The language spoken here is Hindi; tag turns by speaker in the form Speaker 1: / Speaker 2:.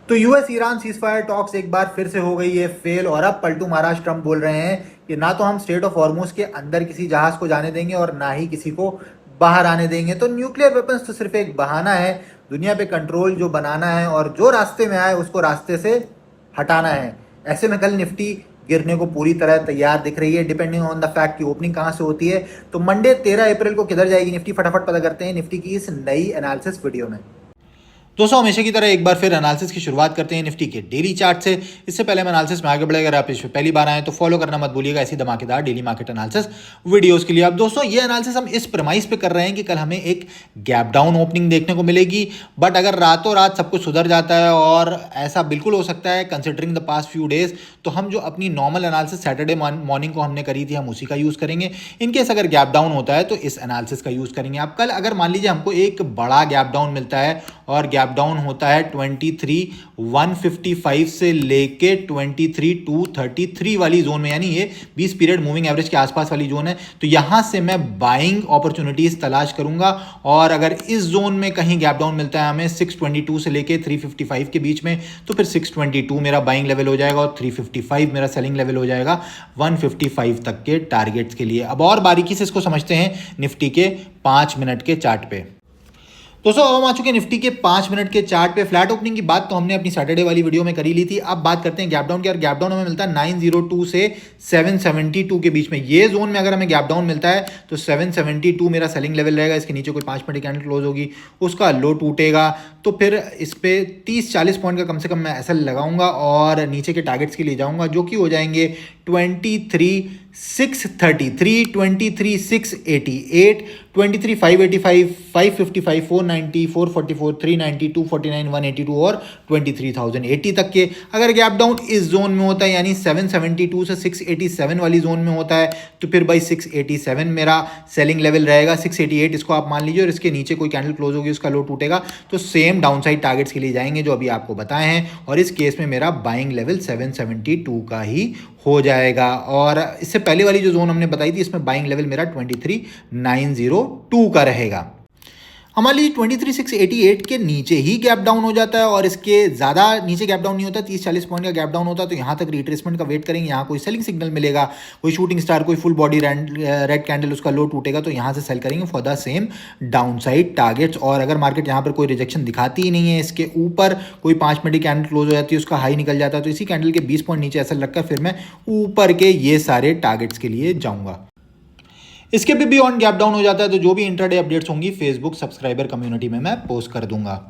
Speaker 1: तो यूएस ईरान सीजफायर टॉक्स एक बार फिर से हो गई है फेल और अब पलटू महाराज ट्रंप बोल रहे हैं कि ना तो हम स्ट्रेट ऑफ हॉर्मुज के अंदर किसी जहाज को जाने देंगे और ना ही किसी को बाहर आने देंगे। तो न्यूक्लियर वेपन्स तो सिर्फ एक बहाना है दुनिया पे कंट्रोल जो बनाना है, और जो रास्ते में आए उसको रास्ते से हटाना है। ऐसे में कल निफ्टी गिरने को पूरी तरह तैयार दिख रही है, डिपेंडिंग ऑन द फैक्ट कि ओपनिंग कहां से होती है। तो मंडे 13 अप्रैल को किधर जाएगी निफ्टी, फटाफट पता करते हैं निफ्टी की इस नई एनालिसिस वीडियो में।
Speaker 2: दोस्तों हमेशा की तरह एक बार फिर एनालिसिस की शुरुआत करते हैं निफ्टी के डेली चार्ट से। इससे पहले हम एनालिसिस में आगे बढ़े, अगर आप इस पर पहली बार आए तो फॉलो करना मत भूलिएगा ऐसी धमाकेदार डेली मार्केट एनालिसिस वीडियोस के लिए। अब दोस्तों ये एनालिसिस हम इस प्रमाइस पे कर रहे हैं कि कल हमें एक गैप डाउन ओपनिंग देखने को मिलेगी, बट अगर रातों रात सब कुछ सुधर जाता है, और ऐसा बिल्कुल हो सकता है considering the past few days, तो हम जो अपनी नॉर्मल एनालिसिस सैटरडे मॉर्निंग को हमने करी थी हम उसी का यूज करेंगे। इनकेस अगर गैप डाउन होता है तो इस एनालिसिस का यूज करेंगे। अब कल अगर मान लीजिए हमको एक बड़ा गैप डाउन मिलता है और गैप डाउन होता है 23,155 से लेके 23,233 वाली जोन में, यानी ये 20 पीरियड मूविंग एवरेज के आसपास वाली जोन है, तो यहां से मैं बाइंग अपॉर्चुनिटीज तलाश करूंगा। और अगर इस जोन में कहीं गैप डाउन मिलता है हमें 622 से लेके 355 के बीच में, तो फिर 622 मेरा बाइंग लेवल हो जाएगा और 355 मेरा सेलिंग लेवल हो जाएगा 155 तक के टारगेट्स के लिए। अब और बारीकी से इसको समझते हैं निफ्टी के 5 मिनट के चार्ट पे। दोस्तों अब हम आ चुके हैं निफ्टी के 5 मिनट के चार्ट पे। फ्लैट ओपनिंग की बात तो हमने अपनी सैटरडे वाली वीडियो में करी ली थी। अब बात करते हैं गैप डाउन की, और गैप डाउन हमें मिलता है 902 से 772 के बीच में। ये जोन में अगर हमें गैप डाउन मिलता है तो 772 मेरा सेलिंग लेवल रहेगा, इसके नीचे कोई 5 मिनट की कैंडल क्लोज होगी, उसका लो टूटेगा, तो फिर इस पे 30-40 पॉइंट का कम से कम मैं एसएल लगाऊंगा और नीचे के टारगेट्स के लिए जाऊंगा, जो कि हो जाएंगे 23,633, 23,688, 23,585, 555, 490, 444, 390, 249, 182 और 23,080 तक के। अगर गैप डाउन इस जोन में होता है यानी 772 से 687 वाली जोन में होता है, तो फिर भाई 687 मेरा सेलिंग लेवल रहेगा, 688 इसको आप मान लीजिए, और इसके नीचे कोई कैंडल क्लोज होगी उसका लो टूटेगा, तो सेम डाउन साइड टारगेट्स के लिए जाएंगे जो अभी आपको बताए हैं, और इस केस में मेरा बाइंग लेवल 772 का ही हो जाएगा। और इससे पहले वाली जो जोन हमने बताई थी इसमें बाइंग लेवल मेरा 23,902 का रहेगा। हमारे लिए 23,688 के नीचे ही गैप डाउन हो जाता है और इसके ज़्यादा नीचे गैप डाउन नहीं होता, 30-40 पॉइंट का गैप डाउन होता है, तो यहाँ तक रिट्रेसमेंट का वेट करेंगे। यहाँ कोई सेलिंग सिग्नल मिलेगा, कोई शूटिंग स्टार, कोई फुल बॉडी रेड कैंडल, उसका लो टूटेगा, तो यहाँ से सेल करेंगे for the same down side targets. और अगर मार्केट यहाँ पर कोई रिजेक्शन दिखाती ही नहीं है, इसके ऊपर कोई 5 मिनट की कैंडल क्लोज हो जाती है, उसका हाई निकल जाता है, तो इसी कैंडल के 20 पॉइंट नीचे ऐसा लगकर फिर मैं ऊपर के ये सारे टारगेट्स के लिए जाऊँगा। इसके भी ऑन गैप डाउन हो जाता है तो जो भी इंट्राडे अपडेट्स होंगी फेसबुक सब्सक्राइबर कम्युनिटी में मैं पोस्ट कर दूंगा।